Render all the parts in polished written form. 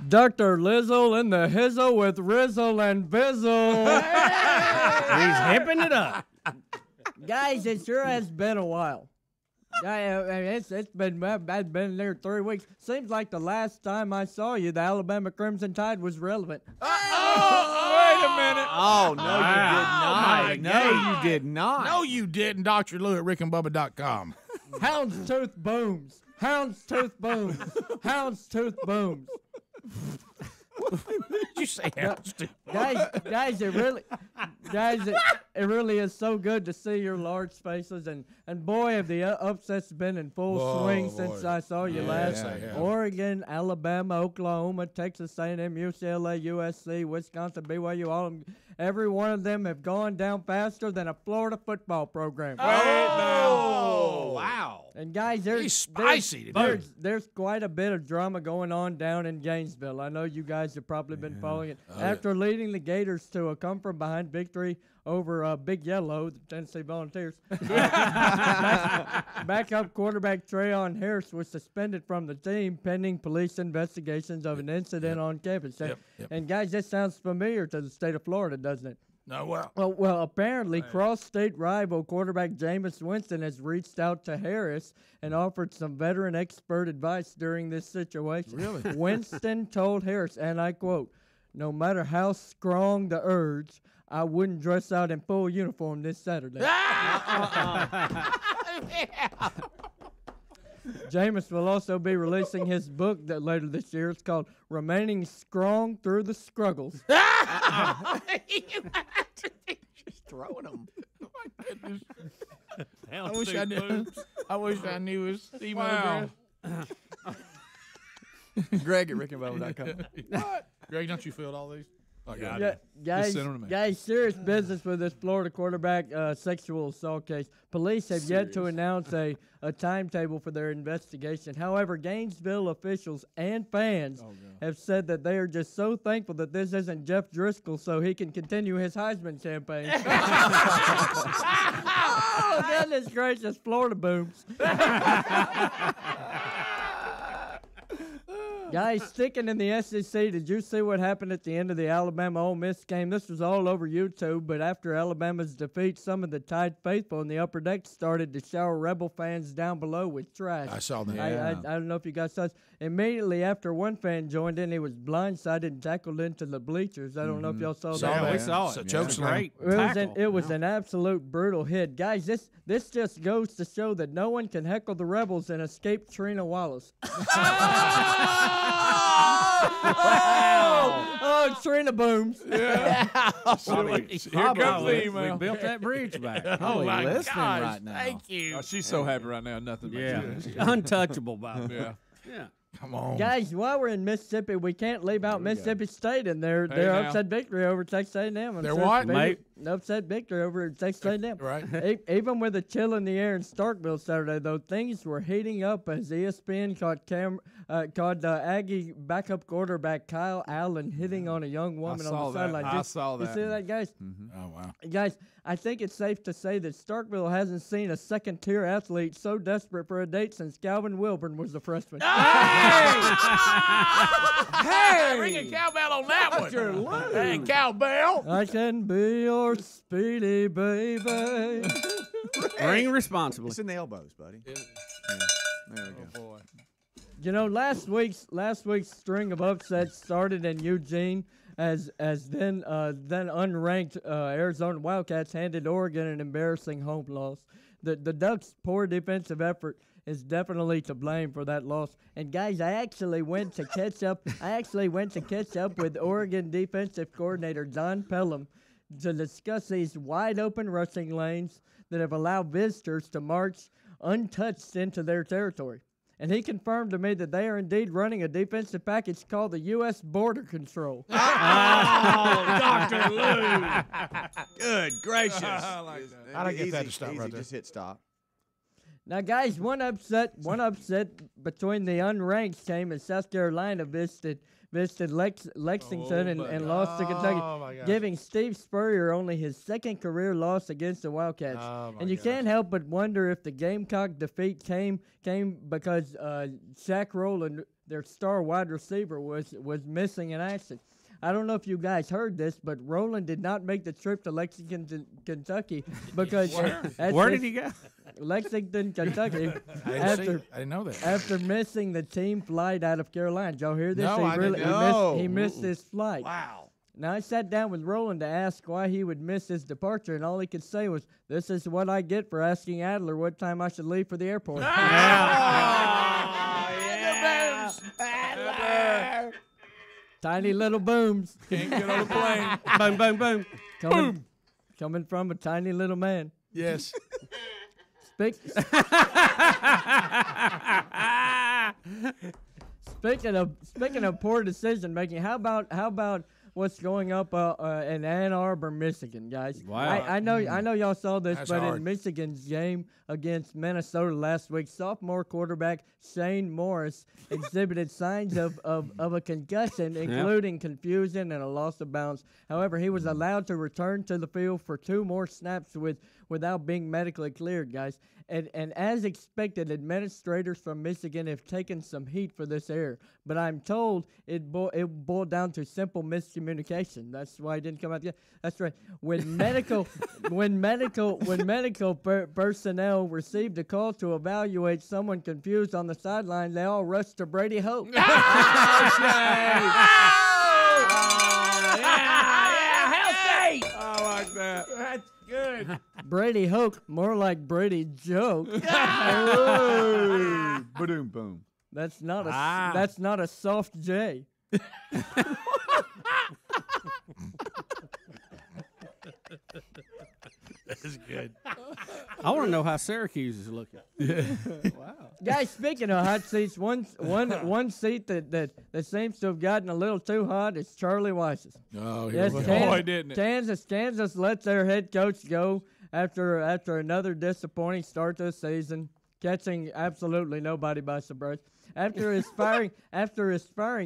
Dr. Lizzle in the hizzle with Rizzle and Bizzle. He's hipping it up. Guys, it sure has been a while. I mean, it's been, I've been there 3 weeks. Seems like the last time I saw you, the Alabama Crimson Tide was relevant. Wait a minute. Oh, no, my you did not. No, God. you did not. No, you didn't. Dr. Lou at rickandbubba.com. Houndstooth booms. Houndstooth booms. Houndstooth booms. What did you say? Guys, it really is so good to see your large faces, and boy, have the upsets been in full swing since I saw you last. Oregon, Alabama, Oklahoma, Texas A&M, UCLA, USC, Wisconsin, BYU, every one of them have gone down faster than a Florida football program. Oh, wow. And guys, there's quite a bit of drama going on down in Gainesville. I know you guys have probably been following it. After leading the Gators to a come-from-behind victory over Big Yellow, the Tennessee Volunteers, backup quarterback Trayon Harris was suspended from the team pending police investigations of an incident on campus. And guys, this sounds familiar to the state of Florida, doesn't it? No, well. Well, apparently, cross-state rival quarterback Jameis Winston has reached out to Harris and offered some veteran expert advice during this situation. Really? Winston told Harris, and I quote, "No matter how strong the urge, I wouldn't dress out in full uniform this Saturday." Jameis will also be releasing his book that later this year. It's called "Remaining Strong Through the Struggles." Just throwing them. Oh, my goodness. I wish I knew his email address. Greg at rickandbubba.com. What? Greg, don't you fill all these? Guys, serious business with this Florida quarterback sexual assault case. Police have yet to announce a timetable for their investigation. However, Gainesville officials and fans have said that they are just so thankful that this isn't Jeff Driscoll so he can continue his Heisman campaign. Oh, goodness gracious, Florida booms. Guys, sticking in the SEC, did you see what happened at the end of the Alabama-Ole Miss game? This was all over YouTube, but after Alabama's defeat, some of the Tide faithful in the upper deck started to shower Rebel fans down below with trash. I saw that. I don't know if you guys saw this. Immediately after one fan joined in, he was blindsided and tackled into the bleachers. I don't know if y'all saw that. We saw it. So choke slam. It was an absolute brutal hit. Guys, this just goes to show that no one can heckle the Rebels and escape Trina Wallace. Oh, Trina booms. Yeah. Here comes the email. We built that bridge back. Oh, my gosh. Right now. Thank you. Oh, she's so happy right now. Nothing. Untouchable, Bob. Yeah. Come on. Guys, while we're in Mississippi, we can't leave out Mississippi State and their upset victory over Texas A&M. Their what, mate? Upset victory over Texas A&M. Right. Even with a chill in the air in Starkville Saturday, though, things were heating up as ESPN caught Aggie backup quarterback Kyle Allen hitting on a young woman on the sideline. I saw that. You see that, guys? Mm-hmm. Oh, wow. Guys, I think it's safe to say that Starkville hasn't seen a second-tier athlete so desperate for a date since Calvin Wilburn was a freshman. Hey! Ring a cowbell on that one. Hey, cowbell. I can be your speedy baby. Ring responsibly. It's in the elbows, buddy. Yeah. There we go. Boy. You know, last week's string of upsets started in Eugene as then unranked Arizona Wildcats handed Oregon an embarrassing home loss. The Ducks' poor defensive effort is definitely to blame for that loss. And guys, I actually went to catch up with Oregon defensive coordinator John Pelham to discuss these wide open rushing lanes that have allowed visitors to march untouched into their territory. And he confirmed to me that they are indeed running a defensive package called the U.S. Border Control. Oh, Dr. Lou. Good gracious. I like that. How'd I get that to stop right there? Just hit stop. Now, guys, one upset between the unranked team and South Carolina visited Lexington and lost to Kentucky, giving Steve Spurrier only his second career loss against the Wildcats. And you can't help but wonder if the Gamecock defeat came because Shaq Rowland their star wide receiver was missing in action. I don't know if you guys heard this, but Roland did not make the trip to Lexington, Kentucky, because Where did he go? Lexington, Kentucky. I didn't know that. After missing the team flight out of Carolina. Did y'all hear this? No, I didn't know. He missed his flight. Wow. Now, I sat down with Roland to ask why he would miss his departure, and all he could say was, "This is what I get for asking Adler what time I should leave for the airport." Adler. Tiny little booms. Can't get on the plane. Boom, boom, boom. Coming from a tiny little man. Yes. Speaking of poor decision making, how about what's going up in Ann Arbor, Michigan, guys? Wow. I know y'all saw this, That's but hard. in Michigan's game against Minnesota last week, sophomore quarterback Shane Morris exhibited signs of a concussion, including confusion and a loss of balance. However, he was allowed to return to the field for 2 more snaps without being medically cleared, guys. And as expected, administrators from Michigan have taken some heat for this error. But I'm told it boiled down to simple miscommunication. That's why it didn't come out together. That's right. When medical personnel received a call to evaluate someone confused on the sideline, they all rushed to Brady Hope. I like that. That's good. Brady Hoke, more like Brady Joke. Boom, boom. That's not a soft J. That's good. I want to know how Syracuse is looking. Guys, speaking of hot seats, one seat that seems to have gotten a little too hot is Charlie Weiss's. Oh, Yes, boy, didn't it? Kansas lets their head coach go after another disappointing start to the season, catching absolutely nobody by surprise. After his firing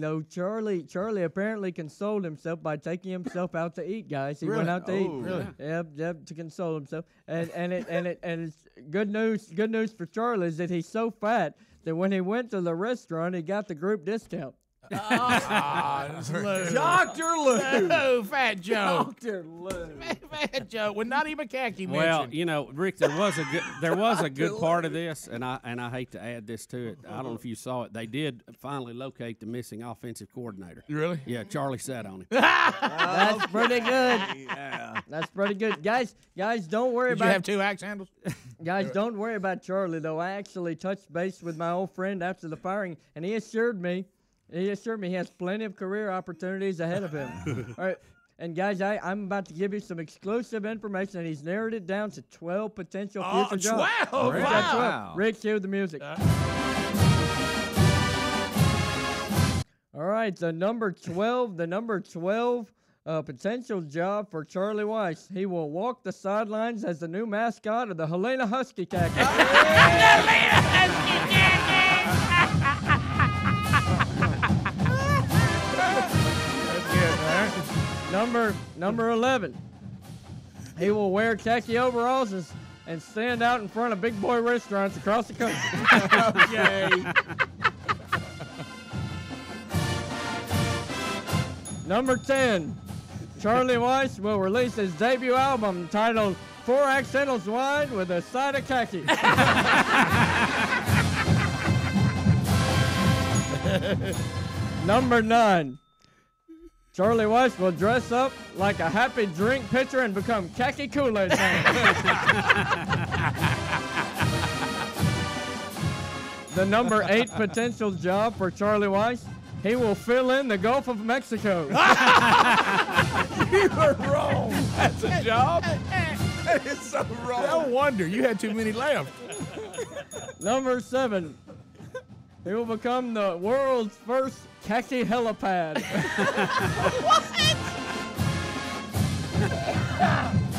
though, Charlie apparently consoled himself by taking himself out to eat. Guys, he went out to eat. Really? Yep, to console himself. And it's good news for Charlie is that he's so fat that when he went to the restaurant, he got the group discount. Dr. Lou. Oh, Fat Joe. Dr. Lou. Fat Joe. With not even khaki Well, mentioned. you know, Rick, there was a good part of this, and I hate to add this to it. I don't know if you saw it. They did finally locate the missing offensive coordinator. Really? Yeah, Charlie sat on him. That's pretty good. Yeah. That's pretty good. Guys, don't worry Did you about have 2 axe handles? Guys, don't worry about Charlie, though. I actually touched base with my old friend after the firing, and he assured me he has plenty of career opportunities ahead of him. All right. And, guys, I'm about to give you some exclusive information, and he's narrowed it down to 12 potential future jobs. 12? He's got 12. Wow. Rick, cue the music. All right, the number 12 potential job for Charlie Weiss. He will walk the sidelines as the new mascot of the Helena Husky Number 11. He will wear khaki overalls and stand out in front of big boy restaurants across the country. Okay. Number 10. Charlie Weiss will release his debut album titled 4 Accidentals Wide with a Side of Khaki. Number 9. Charlie Weiss will dress up like a happy drink pitcher and become khaki Kool-Aid man. The number 8 potential job for Charlie Weiss, he will fill in the Gulf of Mexico. You were wrong. That's a job. That is so wrong. No wonder you had too many left. Number 7, he will become the world's first khaki helipad.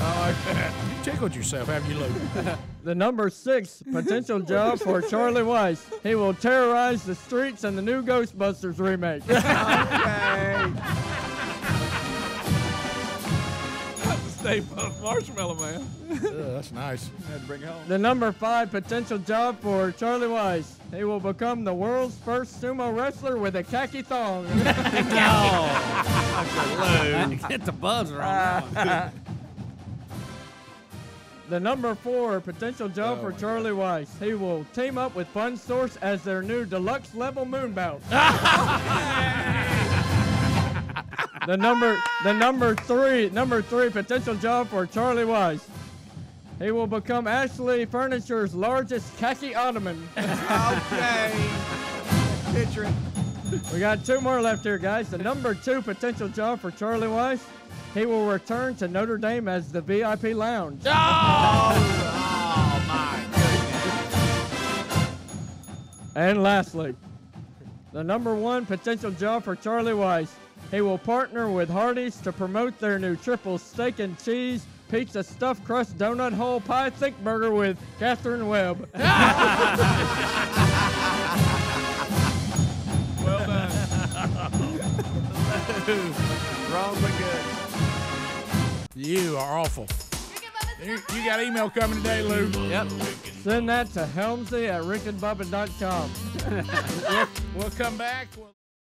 I like that. You tickled yourself, haven't you, Luke? The number 6 potential job for Charlie Weiss, he will terrorize the streets in the new Ghostbusters remake. Okay. Stay Puft Marshmallow Man. That's nice. Had to bring it home. The number 5 potential job for Charlie Weiss. He will become the world's first sumo wrestler with a khaki thong. Get the buzzer on that one. The number 4 potential job for Charlie Weiss. He will team up with Fun Source as their new deluxe level moonbout. The number three potential job for Charlie Weiss. He will become Ashley Furniture's largest khaki ottoman. Okay. Picture it. We got 2 more left here, guys. The number 2 potential job for Charlie Weiss. He will return to Notre Dame as the VIP lounge. Oh, my goodness. And lastly, the number 1 potential job for Charlie Weiss. He will partner with Hardee's to promote their new triple steak and cheese pizza stuffed crust donut hole pie thick burger with Catherine Webb. Well done. Wrong but good. You are awful. You got email coming today, Lou. Yep. Send that to Helmsy at rickandbubba.com. We'll come back.